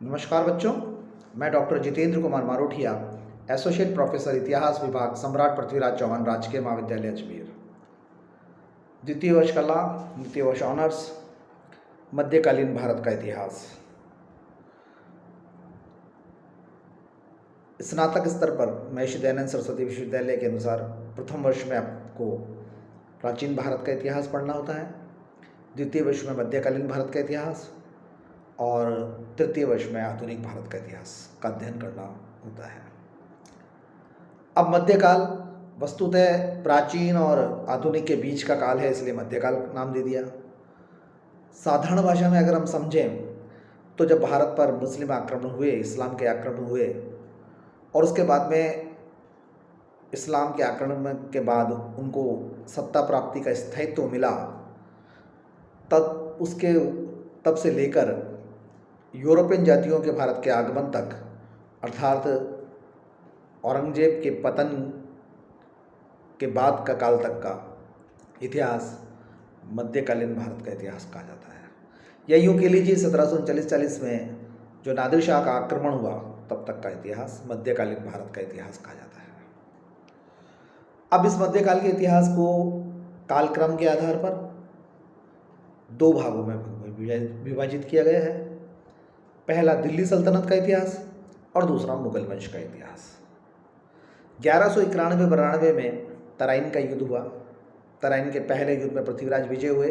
नमस्कार बच्चों, मैं doctor Jitendra Kumar Marothia, associate professor इतिहास विभाग, सम्राट पृथ्वीराज चौहान राजकीय महाविद्यालय अजमेर। द्वितीय वर्ष कला, द्वितीय वर्ष ऑनर्स, मध्यकालीन भारत का इतिहास। स्नातक स्तर पर महर्षि दयानंद सरस्वती विश्वविद्यालय के अनुसार प्रथम वर्ष में आपको प्राचीन भारत का इतिहास पढ़ना होता है, द्वितीय वर्ष में मध्यकालीन भारत का इतिहास और तृतीय वर्ष में आधुनिक भारत का इतिहास का अध्ययन करना होता है। अब मध्यकाल वस्तुतः प्राचीन और आधुनिक के बीच का काल है, इसलिए मध्यकाल नाम दे दिया। साधारण भाषा में अगर हम समझें तो जब भारत पर मुस्लिम आक्रमण हुए, इस्लाम के आक्रमण हुए और उसके बाद में इस्लाम के आक्रमण के बाद उनको सत्ता प्राप्ति का स्थायित्व मिला, तब से लेकर यूरोपियन जातियों के भारत के आगमन तक, अर्थात औरंगजेब के पतन के बाद का काल तक का इतिहास मध्यकालीन भारत का इतिहास कहा जाता है। या यूँ कह लीजिए 1739-40 में जो नादिर शाह का आक्रमण हुआ तब तक का इतिहास मध्यकालीन भारत का इतिहास कहा जाता है। अब इस मध्यकाल के इतिहास को कालक्रम के आधार पर दो भागों में विभाजित किया गया है। पहला दिल्ली सल्तनत का इतिहास और दूसरा मुगल वंश का इतिहास। 1191-92 में तराइन का युद्ध हुआ। तराइन के पहले युद्ध में पृथ्वीराज विजय हुए।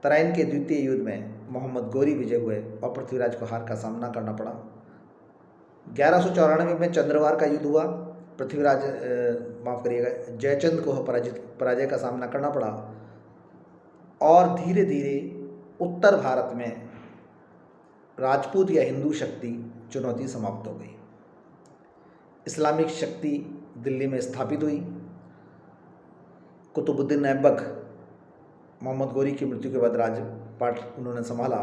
तराइन के द्वितीय युद्ध में मोहम्मद गोरी विजय हुए और पृथ्वीराज को हार का सामना करना पड़ा। 1194 में चंद्रवार का युद्ध हुआ। पृथ्वीराज जयचंद को पराजय का सामना करना पड़ा और धीरे धीरे उत्तर भारत में राजपूत या हिंदू शक्ति चुनौती समाप्त हो गई। इस्लामिक शक्ति दिल्ली में स्थापित हुई। कुतुबुद्दीन ऐबक मोहम्मद गोरी की मृत्यु के बाद राजपाट उन्होंने संभाला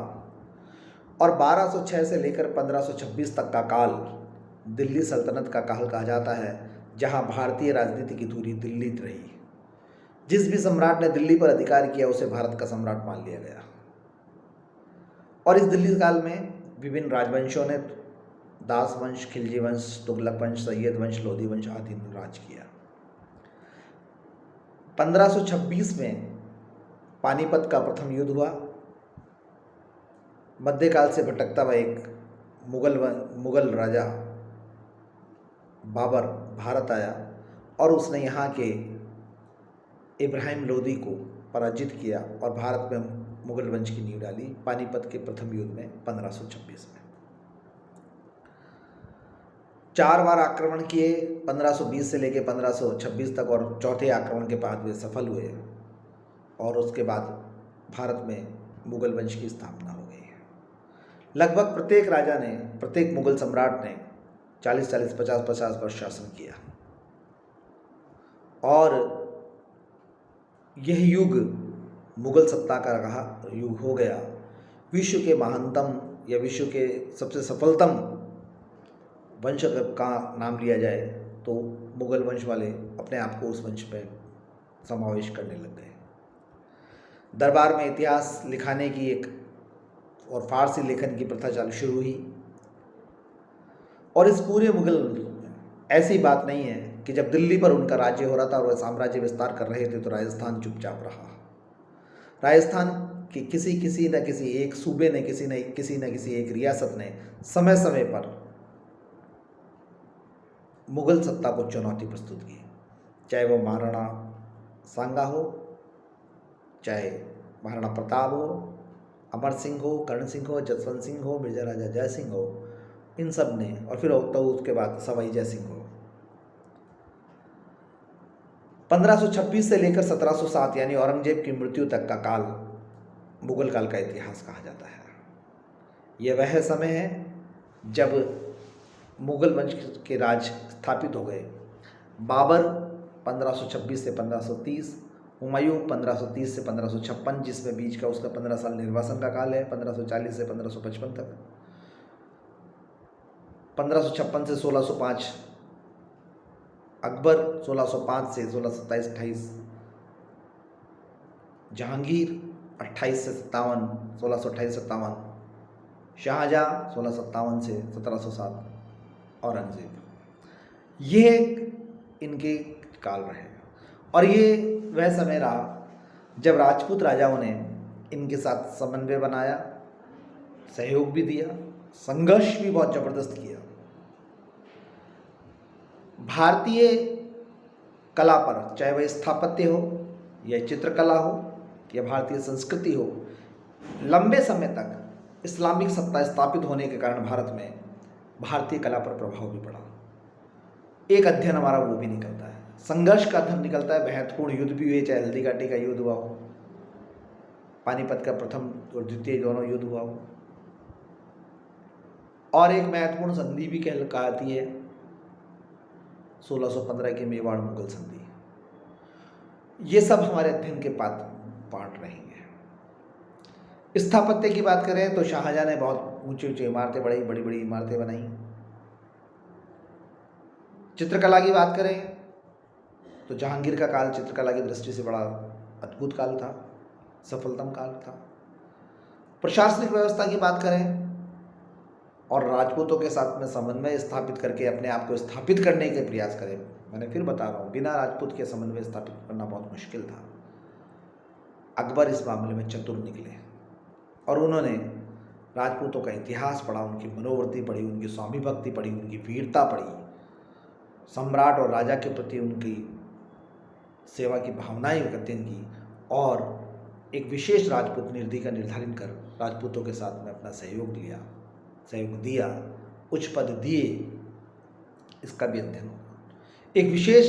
और 1206 से लेकर 1526 तक का काल दिल्ली सल्तनत का काल कहा जाता है, जहां भारतीय राजनीति की धुरी दिल्ली रही। जिस भी सम्राट ने दिल्ली पर अधिकार किया उसे भारत का सम्राट मान लिया गया। और इस दिल्ली काल में विभिन्न राजवंशों ने दास वंश, खिलजी वंश, तुगलक वंश, सैयद वंश, लोधी वंश आदि ने राज किया। 1526 में पानीपत का प्रथम युद्ध हुआ। मध्यकाल से भटकता हुआ एक मुगल राजा बाबर भारत आया और उसने यहाँ के इब्राहिम लोदी को पराजित किया और भारत में मुगल वंश की नींव डाली पानीपत के प्रथम युद्ध में 1526 में। 4 बार आक्रमण किए 1520 से लेकर 1526 तक और चौथे आक्रमण के बाद वे सफल हुए और उसके बाद भारत में मुगल वंश की स्थापना हो गई। लगभग प्रत्येक राजा ने, प्रत्येक मुगल सम्राट ने 40-40, 50-50 वर्ष शासन किया और यह युग मुगल सत्ता का रहा युग हो गया। विश्व के महानतम या विश्व के सबसे सफलतम वंश का नाम लिया जाए तो मुगल वंश वाले अपने आप को उस वंश में समावेश करने लग गए। दरबार में इतिहास लिखाने की एक और फारसी लेखन की प्रथा शुरू हुई और इस पूरे मुगल ऐसी बात नहीं है कि जब दिल्ली पर उनका राज्य हो रहा था और वह साम्राज्य विस्तार कर रहे थे तो राजस्थान चुपचाप रहा। राजस्थान की किसी न किसी एक सूबे ने, किसी न किसी एक रियासत ने समय समय पर मुगल सत्ता को चुनौती प्रस्तुत की, चाहे वो महाराणा सांगा हो, चाहे महाराणा प्रताप हो, अमर सिंह हो, कर्ण सिंह हो, जसवंत सिंह हो, मिर्जा राजा जय सिंह हो, इन सब ने, और फिर तो उसके बाद सवाई जय सिंह हो। 1526 से लेकर 1707 यानी औरंगजेब की मृत्यु तक का काल मुगल काल का इतिहास कहा जाता है। यह वह समय है जब मुगल वंश के राज स्थापित हो गए। बाबर 1526 से 1530, हुमायूं 1530 से 1556, जिसमें बीच का उसका 15 साल निर्वासन का काल है, 1540 से 1555 तक, 1556 से 1605 अकबर, 1605 से 1627-28 जहांगीर, 28 से 57, 1628-57 शाहजहाँ 1657 से 1707, औरंगज़ेब, ये इनके काल रहे। और ये वह समय रहा जब राजपूत राजाओं ने इनके साथ समन्वय बनाया, सहयोग भी दिया, संघर्ष भी बहुत ज़बरदस्त किया। भारतीय कला पर, चाहे वह स्थापत्य हो या चित्रकला हो या भारतीय संस्कृति हो, लंबे समय तक इस्लामिक सत्ता स्थापित होने के कारण भारत में भारतीय कला पर प्रभाव भी पड़ा। एक अध्ययन हमारा वो भी निकलता है, संघर्ष का अध्ययन निकलता है। महत्वपूर्ण युद्ध भी हुए, चाहे हल्दी घाटी का युद्ध हुआ हो, पानीपत का प्रथम और द्वितीय दोनों युद्ध हुआ हो, और एक महत्वपूर्ण संधि भी कहलाती है 1615 की मेवाड़ मुगल संधि। ये सब हमारे अध्ययन के पार्ट रहेंगे। स्थापत्य की बात करें तो शाहजहाँ ने बहुत ऊंची ऊंची इमारतें, बड़ी बड़ी इमारतें बनाई। चित्रकला की बात करें तो जहांगीर का काल चित्रकला की दृष्टि से बड़ा अद्भुत काल था, सफलतम काल था। प्रशासनिक व्यवस्था की बात करें और राजपूतों के साथ में समन्वय स्थापित करके अपने आप को स्थापित करने के प्रयास करें। मैंने फिर बता रहा हूँ, बिना राजपूत के समन्वय स्थापित करना बहुत मुश्किल था। अकबर इस मामले में चतुर निकले और उन्होंने राजपूतों का इतिहास पढ़ा, उनकी मनोवृत्ति पढ़ी, उनकी स्वामी भक्ति पढ़ी, उनकी वीरता पढ़ी, सम्राट और राजा के प्रति उनकी सेवा की भावनाएं अध्ययन की, और एक विशेष राजपूत निधि का निर्धारण कर राजपूतों के साथ में अपना सहयोग दिया, उच्च पद दिए, इसका भी अध्ययन होगा। एक विशेष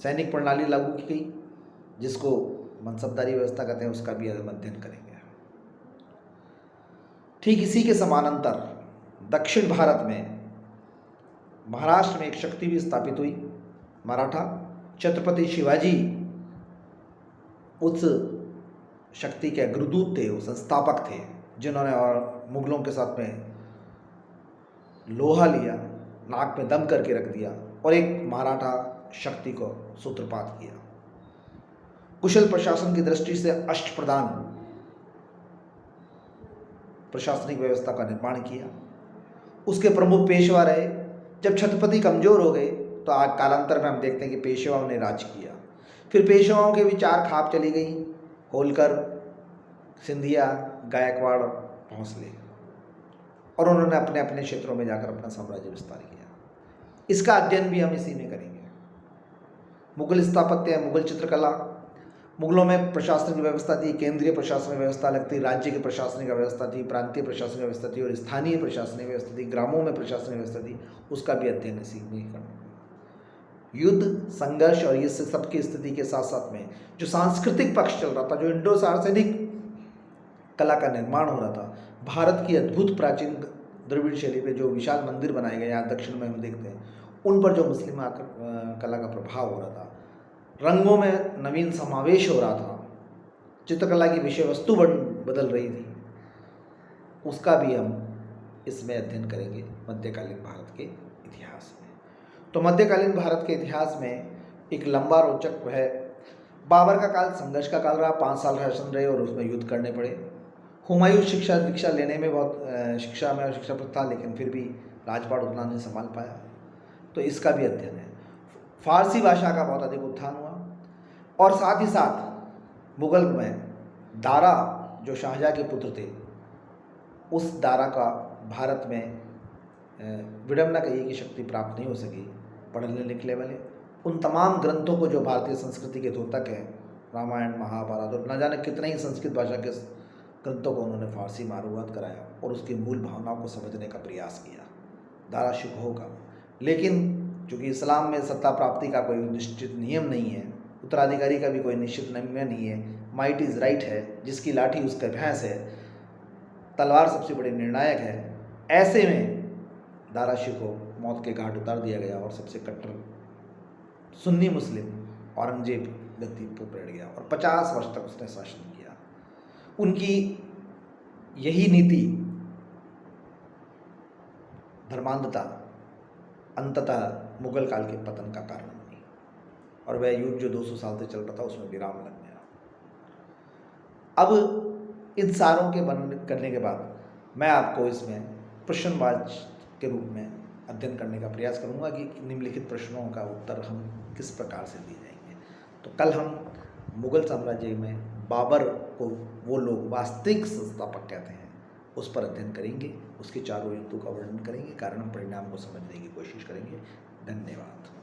सैनिक प्रणाली लागू की गई जिसको मनसबदारी व्यवस्था कहते हैं, उसका भी हम अध्ययन करेंगे। ठीक इसी के समानांतर दक्षिण भारत में महाराष्ट्र में एक शक्ति भी स्थापित हुई, मराठा। छत्रपति शिवाजी उस शक्ति के अग्रदूत थे, वो संस्थापक थे, जिन्होंने और मुगलों के साथ में लोहा लिया, नाक में दम करके रख दिया और एक मराठा शक्ति को सूत्रपात किया। कुशल प्रशासन की दृष्टि से अष्टप्रधान प्रशासनिक व्यवस्था का निर्माण किया। उसके प्रमुख पेशवा रहे। जब छत्रपति कमजोर हो गए तो आज कालांतर में हम देखते हैं कि पेशवाओं ने राज किया। फिर पेशवाओं के विचार खाप चली गई, होलकर, सिंधिया, गायकवाड़, भोंसले, और उन्होंने अपने अपने क्षेत्रों में जाकर अपना साम्राज्य विस्तार किया। इसका अध्ययन भी हम इसी में करेंगे। मुगल स्थापत्य, मुगल चित्रकला। मुगलों में प्रशासनिक व्यवस्था थी, केंद्रीय प्रशासनिक व्यवस्था अलग थी, राज्य की प्रशासनिक व्यवस्था थी, प्रांतीय प्रशासनिक व्यवस्था थी और स्थानीय प्रशासनिक व्यवस्था थी, ग्रामों में प्रशासनिक व्यवस्था थी। उसका भी अध्ययन इसी में करना। युद्ध, संघर्ष और ये सबकी स्थिति के साथ साथ में जो सांस्कृतिक पक्ष चल रहा था, जो इंडो सार्वजनिक कला का निर्माण हो रहा था, भारत की अद्भुत प्राचीन द्रविड़ शैली पे जो विशाल मंदिर बनाए गए यहाँ दक्षिण में हम देखते हैं, उन पर जो मुस्लिम कला का प्रभाव हो रहा था, रंगों में नवीन समावेश हो रहा था, चित्रकला की विषय वस्तु बदल रही थी, उसका भी हम इसमें अध्ययन करेंगे मध्यकालीन भारत के इतिहास में। तो मध्यकालीन भारत के इतिहास में एक लंबा रोचक है। बाबर का काल संघर्ष का काल रहा, 5 साल शासन रहे और उसमें युद्ध करने पड़े। हुमायूं दीक्षा लेने में बहुत शिक्षा पर था, लेकिन फिर भी राजपाट उतना नहीं संभाल पाया, तो इसका भी अध्ययन है। फारसी भाषा का बहुत अधिक उत्थान हुआ और साथ ही साथ मुगल में दारा, जो शाहजहाँ के पुत्र थे, उस दारा का भारत में विडंबना कहिए कि शक्ति प्राप्त नहीं हो सकी। पढ़ने लिखने वाले उन तमाम ग्रंथों को जो भारतीय संस्कृति के द्योतक हैं, रामायण, महाभारत और न जाने कितने ही संस्कृत भाषा के ग्रंथों को उन्होंने फारसी में अनुवाद कराया और उसकी मूल भावनाओं को समझने का प्रयास किया। दारा शिकोह का, लेकिन चूँकि इस्लाम में सत्ता प्राप्ति का कोई निश्चित नियम नहीं है, उत्तराधिकारी का भी कोई निश्चित नियम नहीं है, माइट इज़ राइट है, जिसकी लाठी उसका भैंस है, तलवार सबसे बड़ी निर्णायक है। ऐसे में दारा शिकोह मौत के घाट उतार दिया गया और सबसे कट्टर सुन्नी मुस्लिम औरंगजेब गद्दी पर बैठ गया और 50 वर्ष तक उसने शासन किया। उनकी यही नीति, धर्मांधता, अंततः मुगल काल के पतन का कारण बनी और वह युद्ध जो 200 साल से चल रहा था उसमें विराम लग गया। अब इन सारों के करने के बाद मैं आपको इसमें प्रश्नवाच के रूप में अध्ययन करने का प्रयास करूंगा कि निम्नलिखित प्रश्नों का उत्तर हम किस प्रकार से दिए जाएंगे। तो कल हम मुगल साम्राज्य में बाबर को वो लोग वास्तविक संस्थापक कहते हैं उस पर अध्ययन करेंगे, उसके चारों युद्धों का वर्णन करेंगे, कारण परिणाम को समझने की कोशिश करेंगे। धन्यवाद।